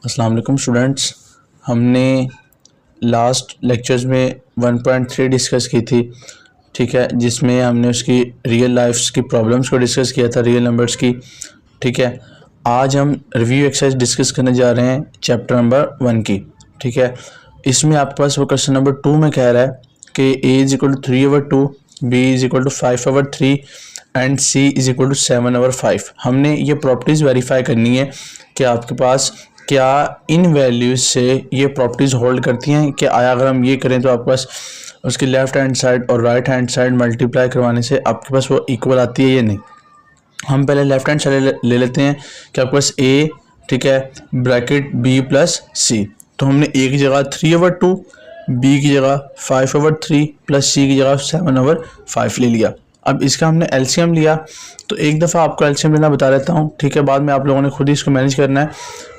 अस्सलाम वालेकुम स्टूडेंट्स। हमने लास्ट लेक्चर्स में 1.3 डिस्कस की थी, ठीक है, जिसमें हमने उसकी रियल लाइफ्स की प्रॉब्लम्स को डिस्कस किया था, रियल नंबर्स की। ठीक है, आज हम रिव्यू एक्सरसाइज डिस्कस करने जा रहे हैं चैप्टर नंबर 1 की। ठीक है, इसमें आपके पास वो क्वेश्चन नंबर 2 में कह रहा है कि a is equal to 3/2, b is equal to 5/3 and c is equal to 7/5। हमने ये प्रॉपर्टीज़ वेरीफाई करनी है कि आपके पास क्या इन वैल्यूज़ से ये प्रॉपर्टीज़ होल्ड करती हैं कि आया अगर हम ये करें तो आपके पास उसकी लेफ़्ट हैंड साइड और राइट हैंड साइड मल्टीप्लाई करवाने से आपके पास वो इक्वल आती है या नहीं। हम पहले लेफ़्ट हैंड साइड ले लेते हैं कि आपके पास a, ठीक है, ब्रैकेट b प्लस c। तो हमने a की जगह 3/2, b की जगह 5/3 प्लस c की जगह 7/5 ले लिया। अब इसका हमने एलसीएम लिया, तो एक दफ़ा आपको एलसीएम लेना बता देता हूँ, ठीक है, बाद में आप लोगों ने खुद ही इसको मैनेज करना है।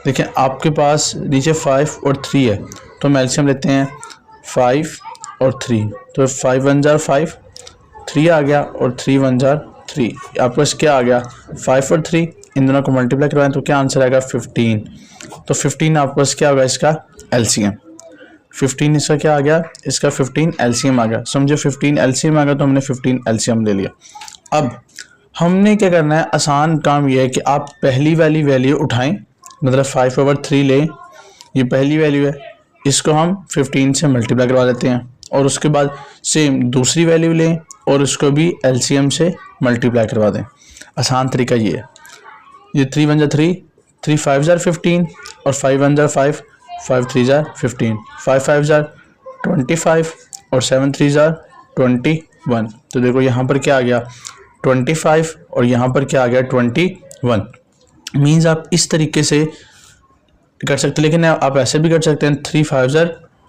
देखें आपके पास नीचे 5 और 3 है, तो हम एलसीएम लेते हैं 5 और 3, तो 5 1 जार 5, 3 आ गया और 3 1 जार 3। आपके पास क्या आ गया 5 और 3, इन दोनों को मल्टीप्लाई करवाएं तो क्या आंसर आएगा 15। तो 15 आपके पास क्या होगा इसका एलसीएम। 15 इसका क्या आ गया, इसका 15 एलसीएम आ गया। समझो 15 एलसीएम आ गया तो हमने 15 एलसीएम ले लिया। अब हमने क्या करना है, आसान काम यह है कि आप पहली वाली वैल्यू उठाएं, मतलब 5/3 लें, ये पहली वैल्यू है, इसको हम 15 से मल्टीप्लाई करवा लेते हैं और उसके बाद सेम दूसरी वैल्यू लें और उसको भी एलसीएम से मल्टीप्लाई करवा दें। आसान तरीका ये है। ये 3 1 जार 3, 3 5 जार 15 और 5 1 जार 5, 5 3 जार 15, 5 5 जार 25 और 7 3 जार 21। तो देखो यहाँ पर क्या आ गया 25 और यहाँ पर क्या आ गया 21। मीन्स आप इस तरीके से कर सकते हैं, लेकिन आप ऐसे भी कर सकते हैं 3 5 जार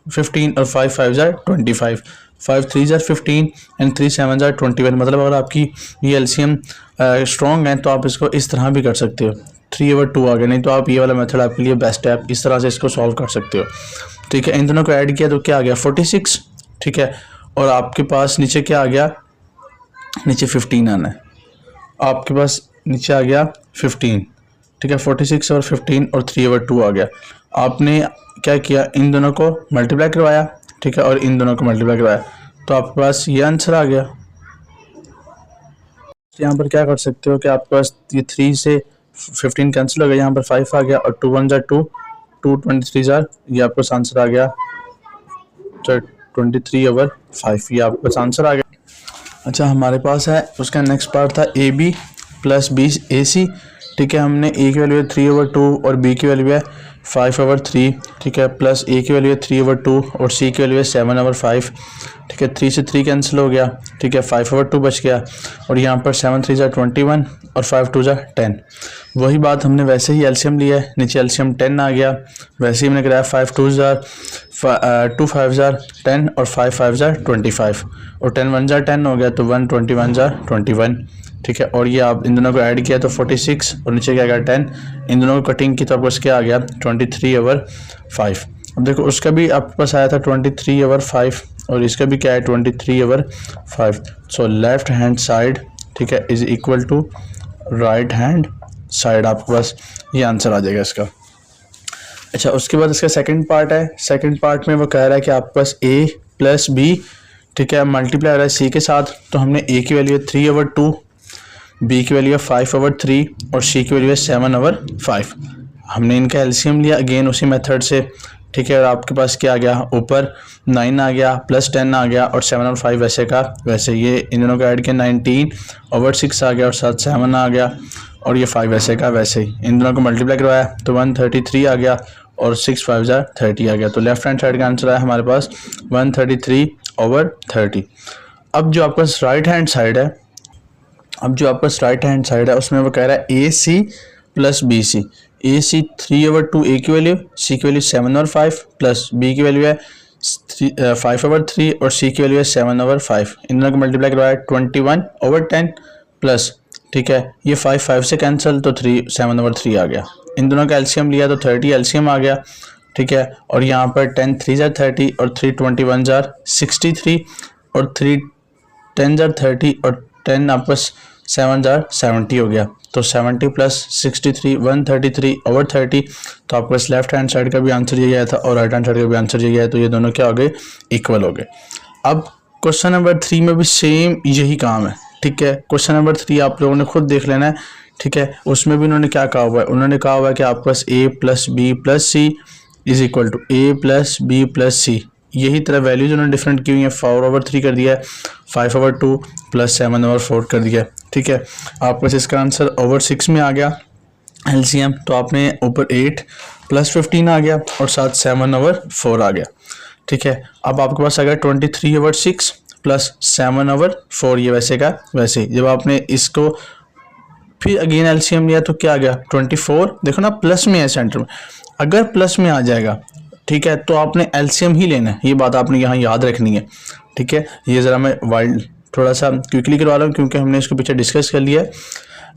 15 और 5 5 जार 25, 5 3 जार 15 एंड 3 7 जार 21। मतलब अगर आपकी ये एलसीएम स्ट्रॉन्ग है तो आप इसको इस तरह भी कर सकते हो, 3/2 आ गया, नहीं तो आप ये वाला मेथड आपके लिए बेस्ट है, आप इस तरह से इसको सॉल्व कर सकते हो। ठीक है, इन दोनों को ऐड किया तो क्या आ गया 46, ठीक है, और आपके पास नीचे क्या आ गया, नीचे 15 आना है, आपके पास नीचे आ गया 15, ठीक है, 46 और 15 और 3/2 आ गया। आपने क्या किया, इन दोनों को मल्टीप्लाई करवाया, ठीक है, और इन दोनों को मल्टीप्लाई करवाया, तो आपके पास ये आंसर आ गया। यहाँ पर क्या कर सकते हो कि आपके पास ये 3 से 15 कैंसिल हो गया, यहाँ पर 5 आ गया और 2 1 जार 2, 2 23 जार, ये आपके पास आंसर आ गया 23/5, ये आपके पास आंसर आ गया। अच्छा, हमारे पास है उसका नेक्स्ट पार्ट था ए बी प्लस बी ए सी। ठीक है, हमने ए की वैल्यू है 3/2 और बी की वैल्यू है 5/3, ठीक है, प्लस ए की वैल्यू है 3/2 और सी की वैल्यू है 7/5। ठीक है, 3 से 3 कैंसिल हो गया, ठीक है, 5/2 बच गया और यहाँ पर 7 3 जार 21 और 5 2 जार 10। वही बात हमने वैसे ही एलसीएम लिया है, नीचे एलसीएम 10 आ गया, वैसे ही हमने कराया 5 2 जार 2 5 जार 10 और 5 5 जार 25 और 10 1 जार 10 हो गया, तो 1 21 जार 21। ठीक है, और ये आप इन दोनों को ऐड किया तो 46 और नीचे क्या गया 10, इन दोनों को कटिंग की तो आपको क्या आ गया 23/5। अब देखो उसका भी आपके पास आया था 23/5 और इसका भी क्या है 23/5। सो लेफ्ट हैंड साइड, ठीक है, is equal to right hand side, आपके पास ये आंसर आ जाएगा इसका। अच्छा, उसके बाद इसका सेकंड पार्ट है। सेकंड पार्ट में वो कह रहा है कि आपके पास a प्लस b, ठीक है, मल्टीप्लाई हो रहा है c के साथ, तो हमने a की वैल्यू है 3/2, b की वैल्यू है 5/3 और c की वैल्यू है 7/5। हमने इनका एलसीएम लिया अगेन उसी मेथड से, ठीक है, और आपके पास क्या आ गया, ऊपर 9 आ गया, प्लस 10 आ गया और 7/5 वैसे का वैसे, ये इन दोनों को ऐड किया 19/6 आ गया और साथ 7 आ गया और ये 5 वैसे का वैसे ही, इन दोनों को मल्टीप्लाई करवाया तो 133 आ गया और 6 5 जार 30 आ गया। तो लेफ्ट हैंड साइड का आंसर आया हमारे पास 133/30। अब जो आपके पास राइट हैंड साइड है, उसमें वो कह रहा है ए सी प्लस बी सी। ए सी 3/2 ए की वैल्यू, सी की वैल्यू 7/5 प्लस बी की वैल्यू है 5/3 और सी की वैल्यू है 7/5। इन दोनों को मल्टीप्लाई करवाया 21/10 प्लस, ठीक है, ये 5 5 से कैंसिल तो 3 7/3 आ गया। इन दोनों का एलसीएम लिया तो 30 एलसीएम आ गया, ठीक है, और यहाँ पर 10 3 जार 30 और 3 21 जार 63 और 3 10 जार 30 और 10 आपस 7 जार 70 हो गया, तो 70 प्लस 63 133/30, तो आपके पास लेफ्ट हैंड साइड का भी आंसर ये गया था और राइट हैंड साइड का भी आंसर ये गया है, तो ये दोनों क्या हो गए, इक्वल हो गए। अब क्वेश्चन नंबर 3 में भी सेम यही काम है, ठीक है। क्वेश्चन नंबर 3 आप लोगों ने खुद देख लेना है, ठीक है। उसमें भी उन्होंने क्या कहा हुआ है, उन्होंने कहा हुआ है कि आपके पास a plus B plus C is equal to a plus B plus C, यही तरह वैल्यूज उन्होंने डिफरेंट की हुई है, 4/3 कर दिया है, 5/2 प्लस 7/4 कर दिया है, ठीक है। आपके पास इसका आंसर ओवर 6 में आ गया एलसीएम, तो आपने ऊपर 8 प्लस 15 आ गया और साथ 7/4 आ गया, ठीक है। अब आपके पास आ गया 23/6 प्लस 7/4, ये वैसे का वैसे। जब आपने इसको फिर अगेन एलसीएम लिया तो क्या आ गया 24, देखो ना प्लस में है सेंटर में, अगर प्लस में आ जाएगा, ठीक है, तो आपने एलसीएम ही लेना है, ये बात आपने यहाँ याद रखनी है, ठीक है। ये ज़रा मैं वाइल्ड थोड़ा सा क्विकली करवा रहा हूँ क्योंकि हमने इसको पीछे डिस्कस कर लिया है।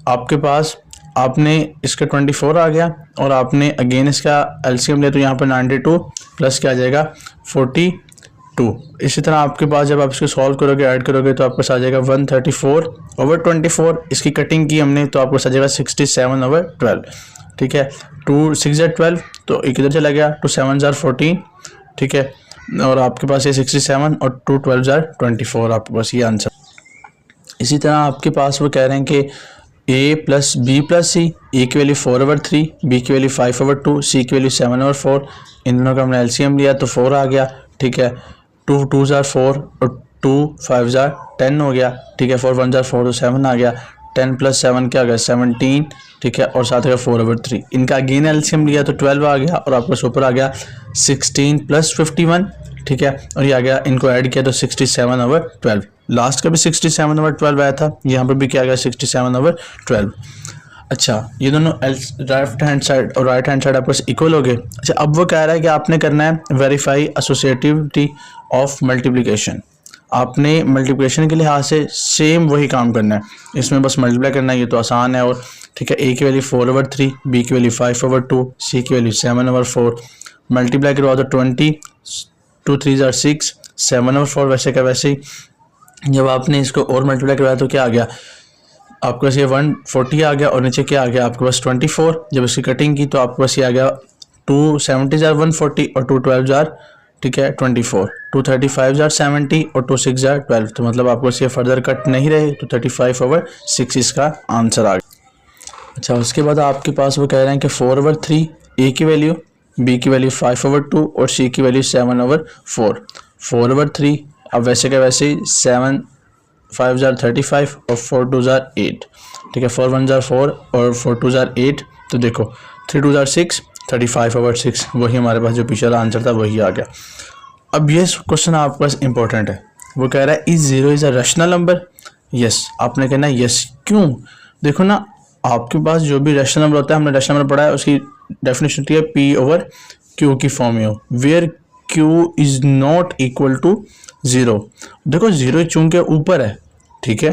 आपके पास आपने इसका 24 आ गया और आपने अगेन इसका एलसीएम लिया तो यहाँ पर 92 प्लस क्या आ जाएगा 42। इसी तरह आपके पास जब आप इसको सॉल्व करोगे ऐड करोगे तो आपके पास आ जाएगा 134/24, इसकी कटिंग की हमने तो आपको आ जाएगा 67/12, ठीक है। 2 6 जार 12, तो एक इधर चला गया, 2 7 जार 14, ठीक है, और आपके पास ये 67 और 2 12 जार 24, आपके पास ये आंसर। इसी तरह आपके पास वो कह रहे हैं कि a प्लस बी प्लस सी, ए की वैल्यू 4/3, बी की वैल्यू 5/2, सी की वैल्यू 7/4, इन दोनों का हमने एलसीएम लिया तो 4 आ गया, ठीक है। 2 2 जार 4 और 2 5 जार 10 हो गया, ठीक है। 4 1 जार 4 तो 7 आ गया, 10 प्लस 7 क्या आ गया 17, ठीक है, और साथ है 4/3। इनका अगेन एलसीएम लिया तो 12 आ गया और आपका सुपर आ गया 16 प्लस 51, ठीक है, और ये आ गया, इनको ऐड किया तो 67/12। लास्ट का भी 67/12 आया था, यहाँ पर भी क्या आ गया 67/12। अच्छा, ये दोनों लेफ्ट हैंड साइड और राइट हैंड साइड आपके पास इक्वल हो गए। अच्छा, अब वो कह रहा है कि आपने करना है वेरीफाई एसोसिएटिविटी ऑफ मल्टीप्लिकेशन। आपने मल्टीप्लिकेशन के लिहाज से सेम वही काम करना है, इसमें बस मल्टीप्लाई करना है, ये तो आसान है। और ठीक है, ए की वैल्यू 4/3, बी की वैल्यू 5/2, सी की वैल्यू 7/4, मल्टीप्लाई करवा दो 20, 2 3 जार 6, 7/4 वैसे का वैसे ही। जब आपने इसको और मल्टीप्लाई करवाया तो क्या आ गया आपके पास, ये 140 आ गया और नीचे क्या आ गया आपके पास 24। जब इसकी कटिंग की तो आपके पास ये आ गया 270 जार 140 और 212 जार, ठीक है, 24, 235 जार 70 और 26 जार 12, तो मतलब आपको ये फर्दर कट नहीं रहे, तो 35/6 इसका आंसर आ गया। अच्छा, उसके बाद आपके पास वो कह रहे हैं कि 4/3, ए की वैल्यू, बी की वैल्यू 5/2 और सी की वैल्यू 7/4। 4/3 अब वैसे का वैसे ही 7 5 जार 35 और 4 2 जार 8, ठीक है, 4 1 जार 4 और 4 2 जार 8, तो देखो 3 2 जार 6, 35/6, वही हमारे पास जो पिछला आंसर था वही आ गया। अब ये क्वेश्चन आपके पास इंपॉर्टेंट है, वो कह रहा है is 0 is a rational number. Yes, आपने कहना है यस। क्यों? देखो ना, आपके पास जो भी रैशनल नंबर होता है, हमने रैशनल नंबर पढ़ा है, उसकी डेफिनेशन होती है P/Q की फॉर्म में हो, where Q is not equal to 0। देखो 0 चूंकि ऊपर है, ठीक है,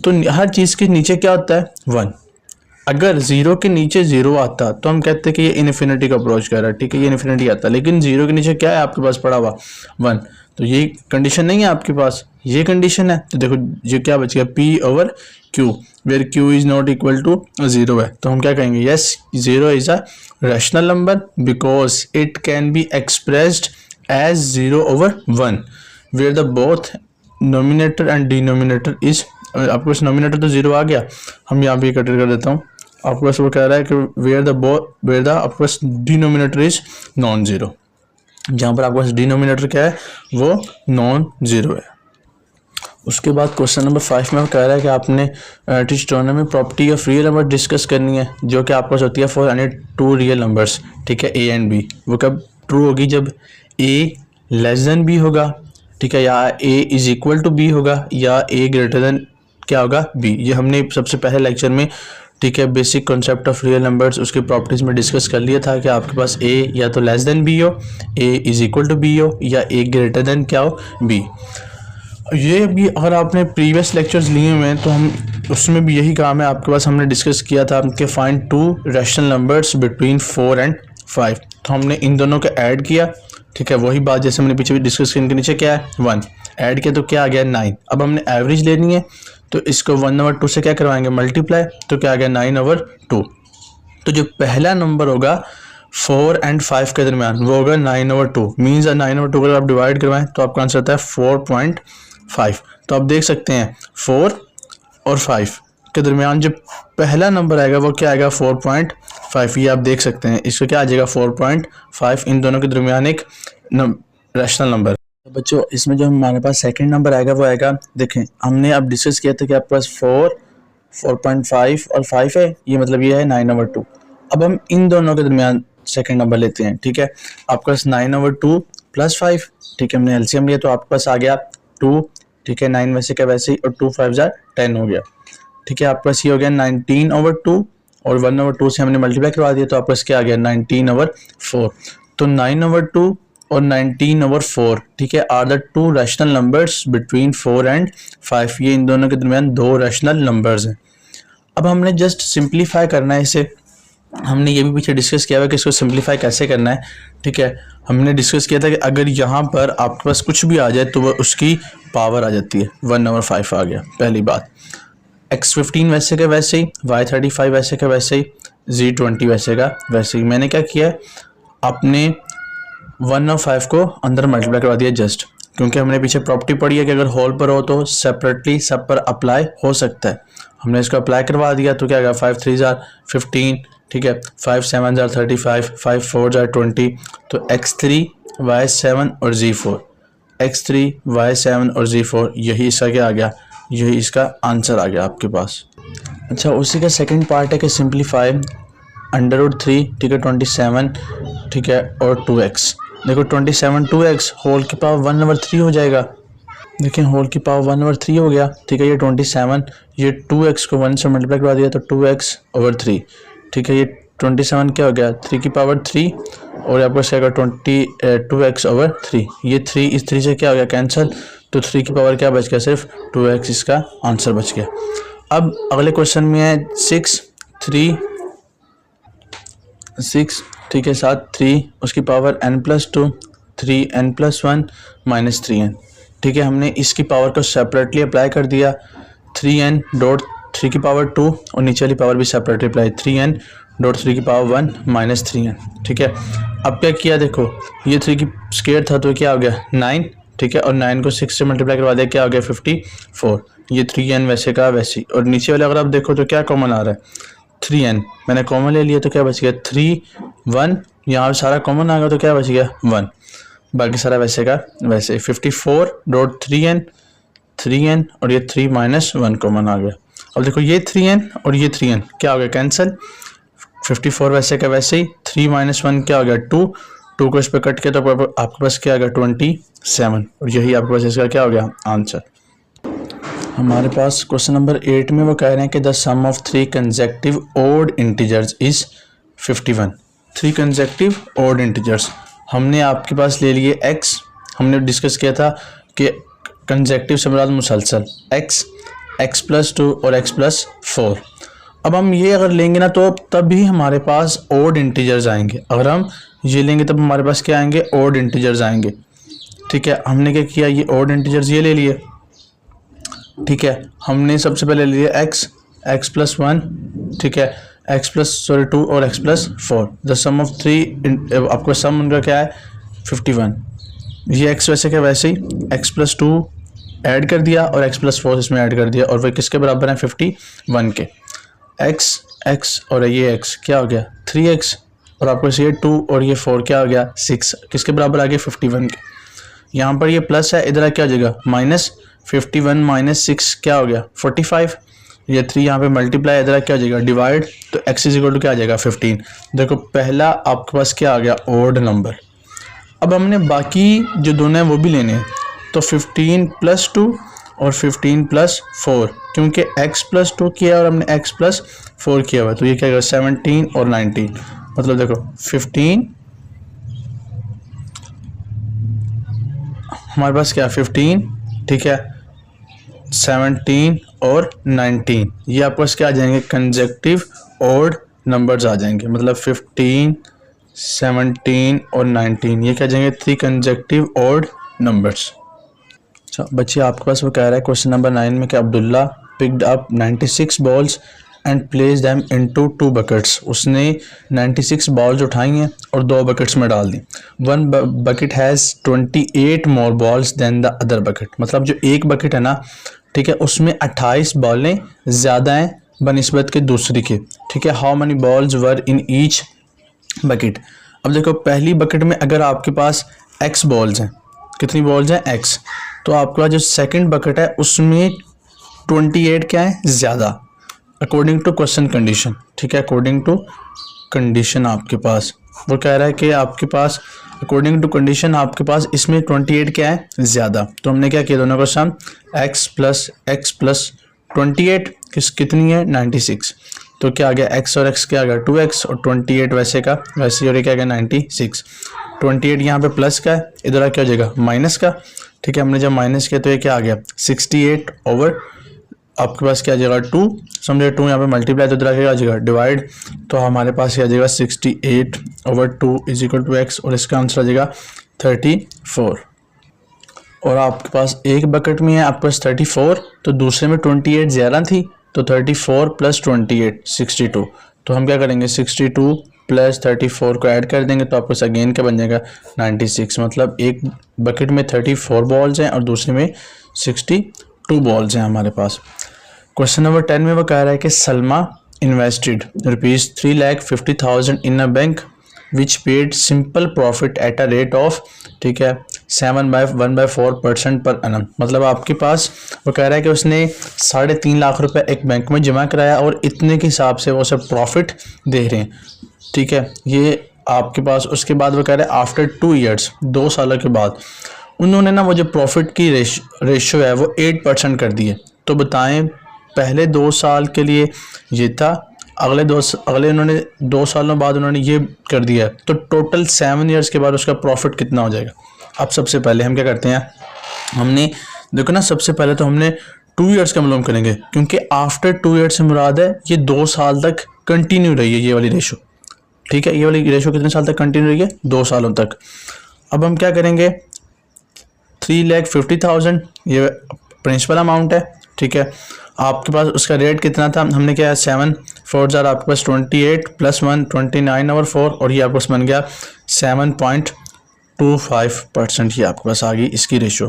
तो हर चीज़ के नीचे क्या होता है 1। अगर 0 के नीचे 0 आता तो हम कहते हैं कि ये इन्फिनिटी का अप्रोच कर रहा है, ठीक है, ये इन्फिनिटी आता, लेकिन 0 के नीचे क्या है आपके पास पड़ा हुआ 1, तो ये कंडीशन नहीं है आपके पास, ये कंडीशन है। तो देखो ये क्या बच गया P/Q, where Q is not equal to 0 है, तो हम क्या कहेंगे yes 0 is a rational number because it can be expressed as 0/1 where the both numerator and denominator is, आपके पास नोमिनेटर तो 0 आ गया, हम यहाँ पे कटर कर देता हूँ। आपके पास वो कह रहा है कि वेयर द आपके पास डिनोमिनेटर इज नॉन जीरो, जहाँ पर आपके पास डिनोमिनेटर क्या है वो नॉन जीरो है। उसके बाद क्वेश्चन नंबर 5 में कह रहा है कि आपने trigonometric property of real number discuss करनी है, जो कि आपके पास होती है फॉर एनी 2 रियल नंबर्स, ठीक है, ए एंड बी। वो कब ट्रू होगी? जब ए लेस देन बी होगा, ठीक है, या ए इज इक्वल टू बी होगा, या ए ग्रेटर देन क्या होगा बी। ये हमने सबसे पहले लेक्चर में, ठीक है, basic concept of real numbers उसके प्रॉपर्टीज में डिस्कस कर लिया था कि आपके पास ए या तो लेस देन बी हो, ए इज इक्वल टू बी हो, या ए ग्रेटर देन क्या हो बी। ये भी अगर आपने प्रीवियस लेक्चर्स लिए हुए हैं तो हम उसमें भी यही काम है आपके पास, हमने डिस्कस किया था कि find 2 rational numbers between 4 and 5, तो हमने इन दोनों को ऐड किया, ठीक है, वही बात जैसे हमने पीछे भी डिस्कस किया, इनके नीचे क्या है 1, ऐड किया तो क्या आ गया 9। अब हमने एवरेज लेनी है, तो इसको 1/2 से क्या करवाएंगे मल्टीप्लाई, तो क्या आ गया 9/2। तो जो पहला नंबर होगा 4 और 5 के दरमियान वो होगा 9/2। मीन्स 9/2 को आप डिवाइड करवाएं तो आपका आंसर आता है 4.5। तो आप देख सकते हैं 4 और 5 के दरमियान जो पहला नंबर आएगा वो क्या आएगा 4.5। ये आप देख सकते हैं, इसको क्या आ जाएगा 4.5। इन दोनों के दरमियान एक रैशनल नंबर। बच्चों इसमें जो हमारे पास सेकंड नंबर आएगा वो आएगा, देखें हमने अब डिस्कस किया था कि आपके पास 4, 4.5 और 5 है, ये मतलब ये है 9/2। अब हम इन दोनों के दरमियान सेकंड नंबर लेते हैं। ठीक है, आपके पास 9/2 प्लस 5, ठीक है हमने एलसीएम लिया तो आपके पास आ गया 2। ठीक है 9 वैसे का वैसे ही, और 2 5 10 हो गया। ठीक है आपके पास ये हो गया 19/2 और 1/2 से हमने मल्टीप्लाई करवा दिया तो आपके पास क्या आ गया 19/4। तो 9/2 और 19/4 ठीक है are the two rational numbers between 4 and 5। ये इन दोनों के दरमियान दो रैशनल नंबर्स हैं। अब हमने जस्ट सिंप्लीफाई करना है इसे। हमने ये भी पीछे डिस्कस किया हुआ कि इसको सिंप्लीफाई कैसे करना है। ठीक है हमने डिस्कस किया था कि अगर यहाँ पर आपके पास कुछ भी आ जाए तो वह उसकी पावर आ जाती है। 1/5 आ गया पहली बात, x15 वैसे का वैसे ही, y35 वैसे का वैसे ही, z20 वैसे का वैसे ही। मैंने क्या किया है आपने 1/5 को अंदर मल्टीप्लाई करवा दिया जस्ट, क्योंकि हमने पीछे प्रॉपर्टी पढ़ी है कि अगर होल पर हो तो सेपरेटली सब पर अप्लाई हो सकता है। हमने इसको अप्लाई करवा दिया तो क्या आएगा 5 3 15, ठीक है 5 7 35, 5 4 20। तो x3 y7 और z4, x3 y7 और z4 यही इसका क्या आ गया, यही इसका आंसर आ गया आपके पास। अच्छा उसी का सेकंड पार्ट है कि सिंप्लीफाई √3 ठीक है 27 ठीक है और 2x। देखो 27 2x होल की पावर 1/3 हो जाएगा। देखिए होल की पावर 1/3 हो गया। ठीक है ये 27, ये 2x को 1 से मल्टीप्लाई करवा दिया तो 2x/3। ठीक है ये 27 क्या हो गया 3 की पावर 3 और आपको आएगा 2x/3। ये 3 इस 3 से क्या हो गया कैंसिल, तो 3 की पावर क्या बच गया सिर्फ 2x, इसका आंसर बच गया। अब अगले क्वेश्चन में है 6 ठीक है साथ 3 उसकी पावर n+2 3n+1 -3n। ठीक है हमने इसकी पावर को सेपरेटली अप्लाई कर दिया 3n डॉट 3 की पावर 2 और नीचे वाली पावर भी सेपरेटली अप्लाई 3n डॉट 3 की पावर 1 -3n। ठीक है अब क्या किया देखो ये 3 की स्क्वायर था तो क्या हो गया 9। ठीक है और 9 को 6 से मल्टीप्लाई करवा दिया क्या हो गया 54। ये 3n वैसे का वैसे और नीचे वाले अगर आप देखो तो क्या कॉमन आ रहा है 3n, मैंने कॉमन ले लिया तो क्या बच गया 3 1, यहाँ सारा कॉमन आ गया तो क्या बच गया 1, बाकी सारा वैसे का वैसे। 54 डॉट 3n और ये 3 -1 कॉमन आ गया। अब देखो ये 3n और ये 3n क्या हो गया कैंसिल, 54 वैसे का वैसे ही, 3 -1 क्या हो गया 2 को इस पर कट किया तो आपके पास क्या आ गया 27 और यही आपके पास इसका क्या हो गया आंसर। हमारे पास क्वेश्चन नंबर 8 में वो कह रहे हैं कि the sum of 3 consecutive odd integers is 51। 3 consecutive odd integers हमने आपके पास ले लिए x। हमने डिस्कस किया था कि कंसेक्टिव से मुराद मुसलसल x+2 और x+4। अब हम ये अगर लेंगे ना तो तभी हमारे पास ओड इंटीजर्स आएंगे। अगर हम ये लेंगे तब हमारे पास क्या आएंगे ओड इंटीजर्स आएंगे। ठीक है हमने क्या किया ये ओड इंटीजर्स ये ले लिए। ठीक है हमने सबसे पहले लिया x+1 ठीक है x+2 और x+4। द सम ऑफ 3 आपको सम उनका क्या है 51। ये x वैसे क्या वैसे ही x+2 ऐड कर दिया और x+4 इसमें ऐड कर दिया और वह किसके बराबर है 51 के। x और ये x क्या हो गया 3x और आपको ये 2 और ये 4 क्या हो गया 6 किसके बराबर आ गया 51 के। यहाँ पर ये प्लस है इधर क्या हो जाएगा -51 -6 क्या हो गया 45। ये 3 यहाँ पे मल्टीप्लाई इधर क्या हो जाएगा डिवाइड, तो x = क्या आ जाएगा 15। देखो पहला आपके पास क्या आ गया ओड नंबर। अब हमने बाकी जो दोनों हैं वो भी लेने हैं तो 15+2 और 15+4 क्योंकि x+2 किया और हमने x+4 किया हुआ तो ये क्या होगा 17 और 19। मतलब देखो 15 हमारे पास क्या 15 ठीक है 17 और 19 ये आपके पास क्या आ जाएंगे कंसेक्टिव ओड नंबर्स आ जाएंगे। मतलब 15 17 और 19 ये क्या आ जाएंगे 3 कंसेक्टिव ओड नंबर्स। अच्छा बच्चे आपके पास वो कह रहा है क्वेश्चन नंबर 9 में कि Abdullah picked up 96 balls and place them into 2 buckets. उसने 96 बॉल्स उठाई हैं और 2 बकेट्स में डाल दी। One bucket has 28 more balls than the other bucket. मतलब जो एक बकेट है ना, ठीक है, उसमें 28 बॉलें ज़्यादा हैं बनिस्बत के दूसरी के। ठीक है, how many balls were in each bucket. अब देखो पहली बकेट में अगर आपके पास x बॉल्स हैं, कितनी बॉल्स हैं x, तो आपके पास जो सेकंड बकेट है उसमें 28 क्या है ज़्यादा, अकॉर्डिंग टू क्वेश्चन कंडीशन। ठीक है, अकॉर्डिंग टू कंडीशन आपके पास वो कह रहा है कि आपके पास अकॉर्डिंग टू कंडीशन आपके पास इसमें 28 क्या है ज़्यादा। तो हमने क्या किया, दोनों का सम x प्लस 28 कितनी है 96। तो क्या आ गया x और x क्या आ गया 2x और 28 वैसे का वैसे और ये क्या आ गया 96। 28 यहाँ पे प्लस का है, इधर क्या हो जाएगा माइनस का। ठीक है, हमने जब माइनस किया तो ये क्या आ गया 68 ओवर आपके पास क्या आ जाएगा 2, समझे 2 यहाँ पे मल्टीप्लाई तो इधर क्या आ जाएगा डिवाइड। तो हमारे पास क्या आ जाएगा 68 over 2 is equal to x और इसका आंसर आ जाएगा 34। और आपके पास एक बकेट में है आपके पास 34, तो दूसरे में 28 ज़्यादा थी, तो 34 प्लस 28 62। तो हम क्या करेंगे 62 प्लस 34 को ऐड कर देंगे तो आपको अगेन क्या बन जाएगा 96। मतलब एक बकेट में 34 बॉल्स हैं और दूसरे में 62 बॉल्स हैं हमारे पास। क्वेश्चन नंबर 10 में वो कह रहा है कि Salma invested ₹3,50,000 in a bank which paid simple profit at a rate of, ठीक है, 7/1/4% पर एनम। मतलब आपके पास वो कह रहा है कि उसने 3.5 लाख रुपए एक बैंक में जमा कराया और इतने के हिसाब से वो सब प्रॉफिट दे रहे हैं। ठीक है, ये आपके पास उसके बाद वो कह रहे हैं आफ्टर 2 ईयर्स 2 सालों के बाद उन्होंने ना वो जो प्रॉफिट की रेशो है वो 8% कर दी है। तो बताएं पहले 2 साल के लिए ये था, अगले उन्होंने 2 सालों बाद उन्होंने ये कर दिया है, तो टोटल 7 ईयर्स के बाद उसका प्रॉफिट कितना हो जाएगा। अब सबसे पहले हम क्या करते हैं, हमने देखो ना सबसे पहले तो हमने 2 ईयर्स का मालूम करेंगे क्योंकि आफ्टर 2 ईयर्स से मुराद है ये 2 साल तक कंटिन्यू रही है ये वाली रेशो। ठीक है, ये वाली रेशो कितने साल तक कंटिन्यू रही है 2 सालों तक। अब हम क्या करेंगे 3,50,000 ये प्रिंसिपल अमाउंट है। ठीक है, आपके पास उसका रेट कितना था, हमने क्या है 7 4 आपके पास 28 प्लस 1 29 ओवर 4 और ये आपके पास बन गया 7.25%। ये आपके पास आ गई इसकी रेशो।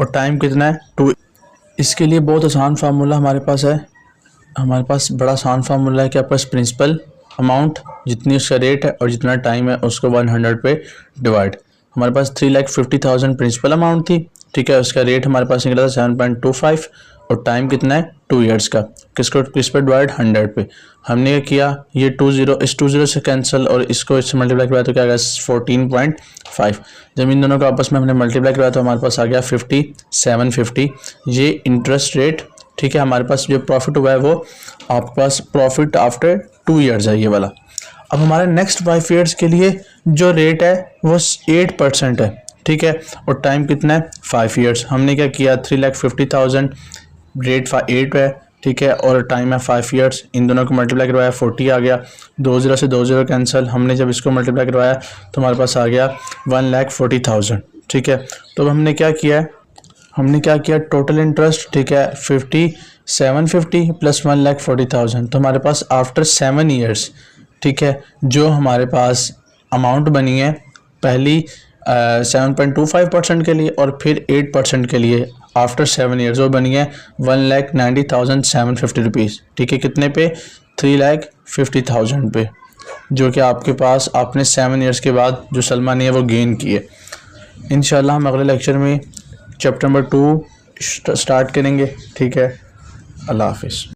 और टाइम कितना है 2। इसके लिए बहुत आसान फार्मूला हमारे पास है, हमारे पास बड़ा आसान फार्मूला है कि आपके पास प्रिंसिपल अमाउंट जितनी उसका रेट है और जितना टाइम है उसको 100 पे डिवाइड। हमारे पास 3,50,000 प्रिंसिपल अमाउंट थी। ठीक है, उसका रेट हमारे पास निकला था 7.25 और टाइम कितना है 2 ईयर्स का। किस पे डिवाइड 100 पे। हमने किया ये 20 इस 20 से कैंसिल और इसको इससे मल्टीप्लाई किया तो क्या आ गया 14.5। जब इन दोनों को आपस में हमने मल्टीप्लाई किया तो हमारे पास आ गया 5750 ये इंटरेस्ट रेट। ठीक है, हमारे पास जो प्रॉफिट हुआ है वो आपके पास प्रॉफिट आफ्टर 2 ईयर्स है ये वाला। अब हमारे नेक्स्ट 5 ईयर्स के लिए जो रेट है वो 8% है। ठीक है, और टाइम कितना है 5 ईयर्स। हमने क्या किया 3,50,000 रेट 8 है। ठीक है, और टाइम है 5 ईयर्स। इन दोनों को मल्टीप्लाई करवाया 40 आ गया, 20 से 20 कैंसिल। हमने जब इसको मल्टीप्लाई करवाया तो हमारे पास आ गया 1,40,000। ठीक है, तो हमने क्या किया टोटल इंटरेस्ट, ठीक है 750 प्लस 1,40,000। तो हमारे पास आफ्टर 7 ईयर्स, ठीक है, जो हमारे पास अमाउंट बनी है पहली 7.25% के लिए और फिर 8% के लिए आफ्टर 7 ईयर्स वो बनी है 1,90,750 रुपीज़। ठीक है, कितने पे 3,50,000 पे, जो कि आपके पास आपने 7 ईयर्स के बाद जो सलमा ने वो गेन किए। इंशाल्लाह हम अगले लेक्चर में चैप्टर नंबर 2 स्टार्ट करेंगे। ठीक है, अल्लाह हाफिज़।